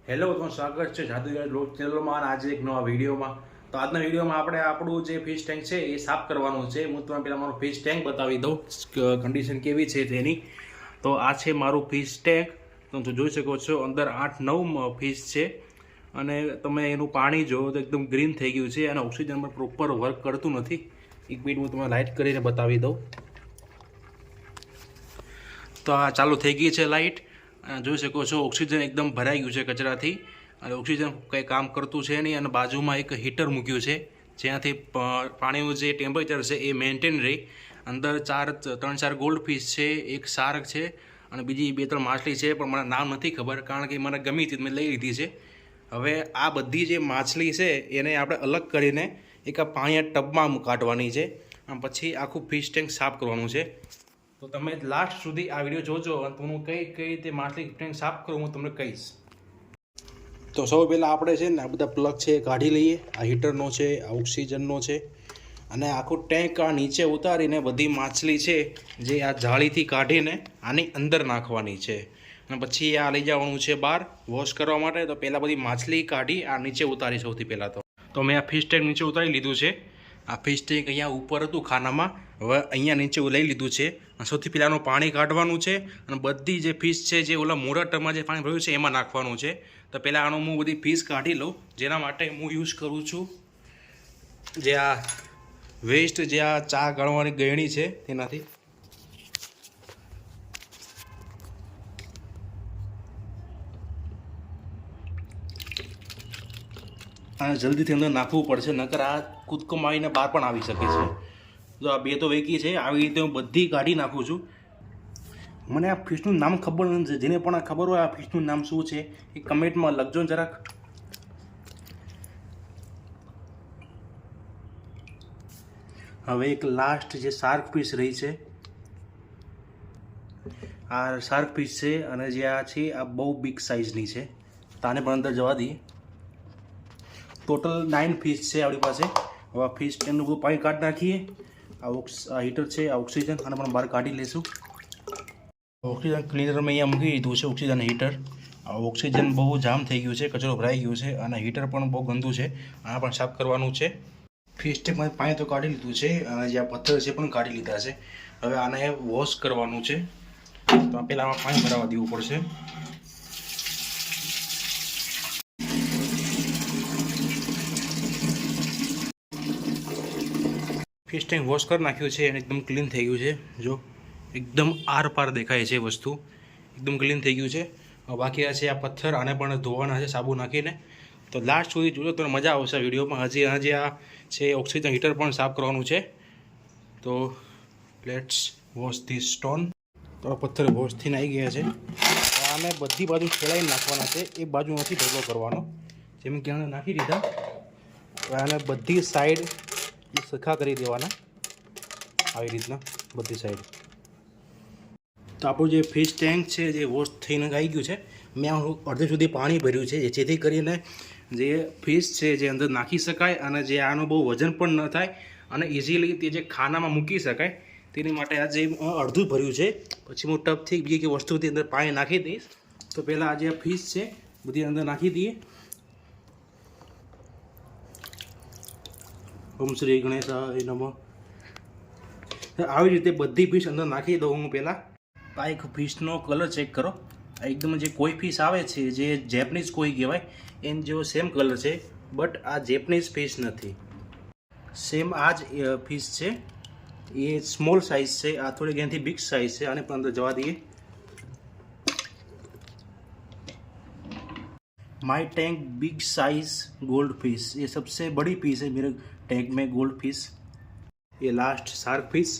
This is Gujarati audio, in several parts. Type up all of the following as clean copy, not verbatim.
હેલો, તો સ્વાગત છે જાદુગર બ્લોગ ચેનલમાં અને આજે એક નવા વિડીયોમાં. તો આજના વિડીયોમાં આપણે આપણું જે ફિશ ટેન્ક છે એ સાફ કરવાનું છે. હું તમને પહેલાં મારું ફિશ ટેન્ક બતાવી દઉં, કન્ડિશન કેવી છે તેની. તો આ છે મારું ફિશ ટેન્ક. તમે જોઈ શકો છો અંદર 8-9 ફિશ છે અને તમે એનું પાણી જો તો એકદમ ગ્રીન થઈ ગયું છે અને ઓક્સિજન પર પ્રોપર વર્ક કરતું નથી. એક મિનિટ હું તમને લાઇટ કરીને બતાવી દઉં. તો આ ચાલુ થઈ ગઈ છે લાઇટ. જોઈ શકો છો ઓક્સિજન એકદમ ભરાઈ ગયું છે કચરાથી અને ઓક્સિજન કંઈ કામ કરતું છે નહીં. અને બાજુમાં એક હીટર મૂક્યું છે જ્યાંથી પાણીનું જે ટેમ્પરેચર છે એ મેન્ટેન રહે. અંદર 3-4 ગોલ્ડ ફિશ છે, એક શાર્ક છે અને બીજી 2-3 માછલી છે, પણ મને નામ નથી ખબર કારણ કે મને ગમી હતી મેં લઈ લીધી છે. હવે આ બધી જે માછલી છે એને આપણે અલગ કરીને એક આ પાણીના ટબમાં કાઢવાની છે અને પછી આખું ફિશ ટેન્ક સાફ કરવાનું છે. તો તમે લાસ્ટ સુધી આ વિડીયો જોજો અને હું કઈ રીતે માછલી ટેન્ક સાફ કરું હું તમને કહીશ. તો સૌ પહેલાં આપણે છે ને આ બધા પ્લગ છે કાઢી લઈએ. આ હીટરનો છે, આ ઓક્સિજનનો છે અને આખું ટેન્ક આ નીચે ઉતારીને બધી માછલી છે જે આ જાળીથી કાઢીને આની અંદર નાખવાની છે અને પછી આ લઈ જવાનું છે બહાર વોશ કરવા માટે. તો પહેલાં બધી માછલી કાઢી આ નીચે ઉતારી સૌથી પહેલાં તો મેં આ ફિશ ટેન્ક નીચે ઉતારી લીધું છે. આ ફિશ ટેન્ક અહીંયા ઉપર હતું ખાનામાં, હવે અહીંયા નીચે લઈ લીધું છે. સૌથી પહેલાંનું પાણી કાઢવાનું છે અને બધી જે ફિશ છે જે ઓલા મોટા ટબમાં જે પાણી ભર્યું છે એમાં નાખવાનું છે. તો પહેલાં આનું હું બધી ફિશ કાઢી લઉં, જેના માટે હું યુઝ કરું છું જે આ વેસ્ટ જે આ ચા ગાળવાની ગળણી છે તેનાથી. આ જલ્દીથી અંદર નાખવું પડશે, નકર આ કૂદકો મારીને બહાર પણ આવી શકે છે. જો આ 2 તો વેકી છે, આવી રીતે હું બધી કાઢી નાખું છું. મને આ ફિશનું નામ ખબર નથી, જેને પણ આ ખબર હોય આ ફિશનું નામ શું છે એ કમેન્ટમાં લખજો ને જરાક. હવે એક લાસ્ટ જે શાર્ક ફિશ રહી છે, આ શાર્ક ફિશ છે અને જે આ છે આ બહુ બિગ સાઇઝની છે. તાને પણ અંદર જવા દઈએ. ટોટલ 9 ફિશ છે આપણી પાસે. હવે આ ફિશ ટેન્કનું બધું પાણી કાઢી નાખીએ. આ હીટર છે, આ ઓક્સિજન આને પણ બહાર કાઢી લઈશું. ઓક્સિજન ક્લીનર મેં અહીંયા મૂકી દીધું છે, ઓક્સિજન હીટર. આ ઓક્સિજન બહુ જામ થઈ ગયું છે, કચરો ભરાઈ ગયો છે અને હીટર પણ બહુ ગંદુ છે, આ પણ સાફ કરવાનું છે. ફિશ ટેન્કમાં પાણી તો કાઢી લીધું છે અને જે આ પથ્થર છે પણ કાઢી લીધા છે. હવે આને વોશ કરવાનું છે. તો પહેલાં આમાં પાણી ભરાવા દેવું પડશે. ફિશ ટેન્ક વોશ કરી નાખ્યું છે અને એકદમ ક્લીન થઈ ગયું છે. જો એકદમ આર પાર દેખાય છે વસ્તુ, એકદમ ક્લીન થઈ ગયું છે. બાકી આ છે આ પથ્થર, આને પણ ધોવાના છે સાબુ નાખીને. તો લાસ્ટ સુધી જોજો તો મજા આવશે વિડીયોમાં. હજી આ છે ઓક્સિજન હીટર પણ સાફ કરવાનું છે. તો લેટ્સ વોશ ધીસ સ્ટોન. તો પથ્થર વોશ થઈને આવી ગયા છે. આને બધી બાજુ ફેલાઈને નાખવાના છે, એક બાજુ નથી ઢગલો કરવાનો. જેમ કે આને નાખી દીધા, આને બધી સાઈડ સરખા કરી દેવાના આવી રીતના બધી સાઈડ. તો આપણું જે ફિશ ટેન્ક છે જે વોશ થઈને આવી ગયું છે. મેં અડધે સુધી પાણી ભર્યું છે જેથી કરીને જે ફિશ છે જે અંદર નાખી શકાય અને જે આનું બહુ વજન પણ ન થાય અને ઇઝીલી તે જે ખાનામાં મૂકી શકાય તેની માટે આ જે અડધું ભર્યું છે. પછી હું ટબથી બીજી વસ્તુથી અંદર પાણી નાખી દઈશ. તો પહેલાં આ જે ફિશ છે બધી અંદર નાખી દઈએ. ઓમ શ્રી ગણેશાય નમઃ. આવી રીતે બધી ફિશ અંદર નાખી દઉં હું પહેલાં. આ એક ફિશનો કલર ચેક કરો. એકદમ જે કોઈ ફિશ આવે છે જે જેપનીઝ કોઈ કહેવાય એમ જેવો સેમ કલર છે, બટ આ જેપનીઝ ફિશ નથી. સેમ આ જ ફિશ છે, એ સ્મોલ સાઇઝ છે. આ થોડીક એનાથી બિગ સાઇઝ છે. આને પણ અંદર જવા દઈએ. My tank big size gold fish, ये सबसे बड़ी फिश है मेरे टैंक में गोल्ड फिश. ये लास्ट शार्क फिश.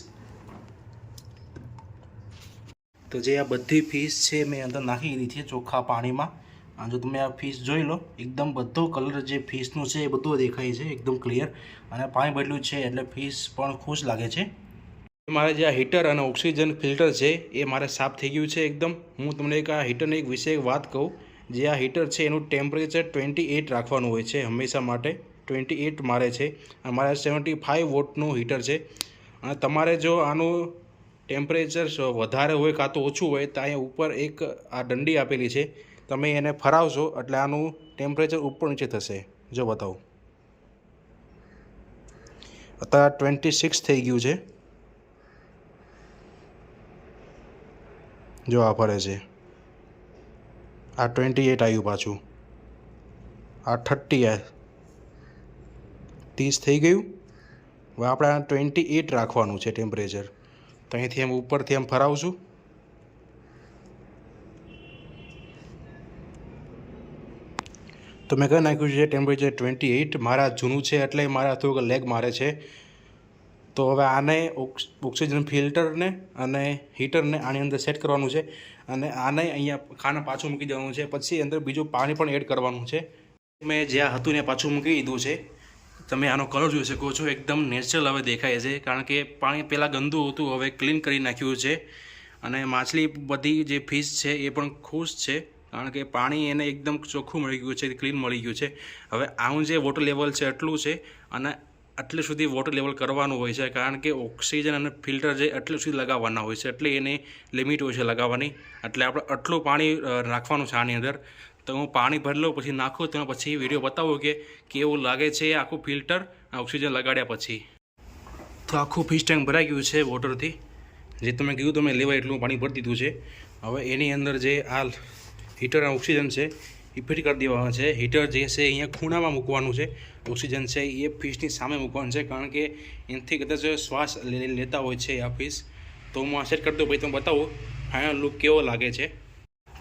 તો જે આ બધી ફિશ છે મેં અંદર નાખી દીધી છે ચોખ્ખા પાણીમાં. અને જો તમે આ ફિશ જોઈ લો, એકદમ બધો કલર જે ફિશનું છે એ બધો દેખાય છે એકદમ ક્લિયર. અને પાણી ભરેલું છે એટલે ફિશ પણ ખુશ લાગે છે. મારે જે આ હીટર અને ઓક્સિજન ફિલ્ટર છે એ મારે સાફ થઈ ગયું છે એકદમ. હું તમને એક આ હીટરની એક વિશે વાત કહું. જે આ હીટર છે એનું ટેમ્પરેચર 28 રાખવાનું હોય છે હંમેશા માટે. 28 મારે છે અને મારે 75 વોટનું હીટર છે. અને તમારે જો આનું ટેમ્પરેચર વધારે હોય કાં તો ઓછું હોય તો અહીંયા ઉપર એક આ ડંડી આપેલી છે તમે એને ફરાવશો એટલે આનું ટેમ્પરેચર ઉપર નીચે થશે. જો બતાવું, અત્યારે 26 થઈ ગયું છે. જો આ ફરે છે, આ 28 આવ્યું, પાછું આ 30 30 થઈ ગયું. હવે આપણે આ 28 રાખવાનું છે ટેમ્પરેચર. તો અહીંથી એમ ઉપરથી એમ ફરાવશું. તો મેં કહી નાખ્યું છે ટેમ્પરેચર 28. મારા જૂનું છે એટલે મારા થોડુંક લેગ મારે છે. તો હવે આને ઓક્સિજન ફિલ્ટરને અને હીટરને આની અંદર સેટ કરવાનું છે અને આને અહીંયા ખાના પાછું મૂકી દેવાનું છે. પછી અંદર બીજું પાણી પણ એડ કરવાનું છે. મેં જ્યાં હતું ને પાછું મૂકી દીધું છે. તમે આનો કલર જોઈ શકો છો, એકદમ નેચરલ હવે દેખાય છે, કારણ કે પાણી પહેલાં ગંદુ હતું, હવે ક્લીન કરી નાખ્યું છે. અને માછલી બધી જે ફિશ છે એ પણ ખુશ છે, કારણ કે પાણી એને એકદમ ચોખ્ખું મળી ગયું છે, ક્લીન મળી ગયું છે. હવે આનું જે વોટર લેવલ છે એટલું છે અને આટલે સુધી વોટર લેવલ કરવાનું હોય છે, કારણ કે ઓક્સિજન અને ફિલ્ટર જે એટલે સુધી લગાવવાના હોય છે, એટલે એની લિમિટ હોય છે લગાવવાની. એટલે આપણે આટલું પાણી નાખવાનું છે આની અંદર. તો હું પાણી ભરી લઉં, પછી નાખું, તો પછી વિડીયો બતાવું કે કેવું લાગે છે આખું ફિલ્ટર ઓક્સિજન લગાડ્યા પછી. તો આખું ફિશ ટેન્ક ભરાઈ ગયું છે વોટરથી. જે તમે કીધું તમે લેવાય એટલું પાણી ભરી દીધું છે. હવે એની અંદર જે આ હીટર અને ઓક્સિજન છે એ ફિટ કરી દેવાનું છે. હીટર જે છે અહીંયા ખૂણામાં મૂકવાનું છે, ઓક્સિજન છે એ ફિશની સામે મૂકવાનું છે, કારણ કે એનાથી કદાચ શ્વાસ લેતા હોય છે આ ફિશ. તો હું આ સેટ કરી દઉં, પછી તમે બતાવું ફાઇનલ લુક કેવો લાગે છે.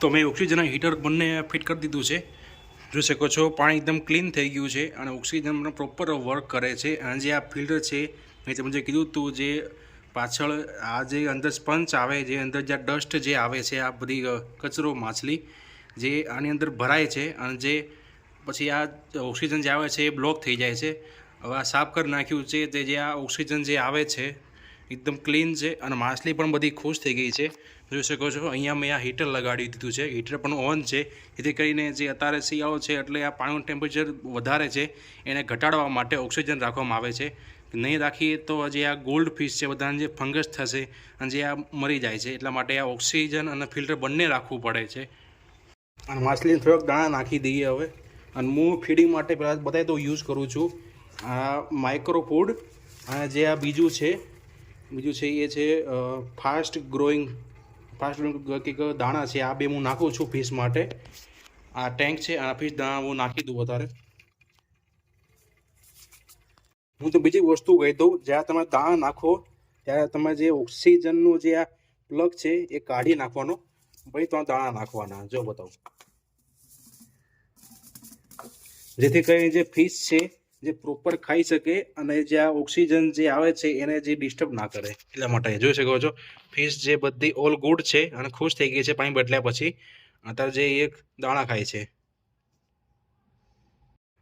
તો મેં ઓક્સિજન અને હીટર બંને ફિટ કરી દીધું છે. જોઈ શકો છો પાણી એકદમ ક્લીન થઈ ગયું છે અને ઓક્સિજન પણ પ્રોપર વર્ક કરે છે. અને જે આ ફિલ્ટર છે મેં તમને કીધું હતું, જે પાછળ આ જે અંદર સ્પંચ આવે, જે અંદર જે ડસ્ટ જે આવે છે, આ બધી કચરો માછલી જે આની અંદર ભરાય છે અને જે પછી આ ઓક્સિજન જે આવે છે એ બ્લોક થઈ જાય છે. હવે આ સાફ કરી નાખ્યું છે. તે જે આ ઓક્સિજન જે આવે છે એકદમ ક્લીન છે અને માછલી પણ બધી ખુશ થઈ ગઈ છે. જોઈ શકો છો અહીંયા મેં આ હીટર લગાડી દીધું છે. હીટર પણ ઓન છે, જેથી કરીને જે અત્યારે શિયાળો છે એટલે આ પાણીનું ટેમ્પરેચર વધારે છે, એને ઘટાડવા માટે ઓક્સિજન રાખવામાં આવે છે. નહીં રાખીએ તો જે આ ગોલ્ડ ફિશ છે બધાને જે ફંગસ થશે અને જે આ મરી જાય છે, એટલા માટે આ ઓક્સિજન અને ફિલ્ટર બંને રાખવું પડે છે. અને માછલીને થોડોક દાણા નાખી દઈએ હવે. અને હું ફીડિંગ માટે પહેલાં બતાવી દઉં યુઝ કરું છું આ માઇક્રો ફૂડ. અને જે આ બીજું છે એ છે ફાસ્ટ ગ્રોઈંગ કંઈક દાણા છે. આ બે હું નાખું છું ફિશ માટે. આ ટેન્ક છે, આ ફિશ દાણા હું નાખી દઉં વધારે. હું તો બીજી વસ્તુ કહી દઉં, જ્યારે તમે દાણા નાખો ત્યારે તમે જે ઓક્સિજનનું જે આ પ્લગ છે એ કાઢી નાખવાનો, પછી તમે દાણા નાખવાના. જો બતાવું, જેથી કરીને જે ફિશ છે જે પ્રોપર ખાઈ શકે અને જે આ ઓક્સિજન જે આવે છે એને જે ડિસ્ટર્બ ના કરે, એટલા માટે. જોઈ શકો છો ફિશ જે બધી ઓલ ગુડ છે અને ખુશ થઈ ગઈ છે પાણી બદલ્યા પછી. અત્યારે જે એક દાણા ખાય છે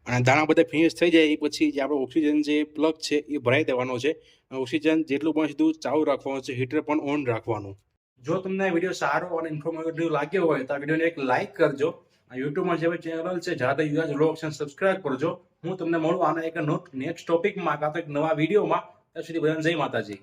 અને દાણા બધા ફિનિશ થઈ જાય એ પછી જે આપણો ઓક્સિજન જે પ્લગ છે એ ભરાઈ દેવાનો છે. ઓક્સિજન જેટલું પણ સીધું ચાલુ રાખવાનું છે, હીટર પણ ઓન રાખવાનું. જો તમને આ વિડીયો સારો અને ઇન્ફોર્મેટિવ લાગ્યો હોય તો આ વિડીયોને એક લાઇક કરજો. યુટ્યુબમાં જે ચેનલ છે જાતે યુએસ વ્લોગ્સ સબસ્ક્રાઇબ કરજો. હું તમને મળું આના એક નેક્સ્ટ ટોપિકમાં કાં તો એક નવા વિડીયોમાં. ત્યાં સુધી બધાને જય માતાજી.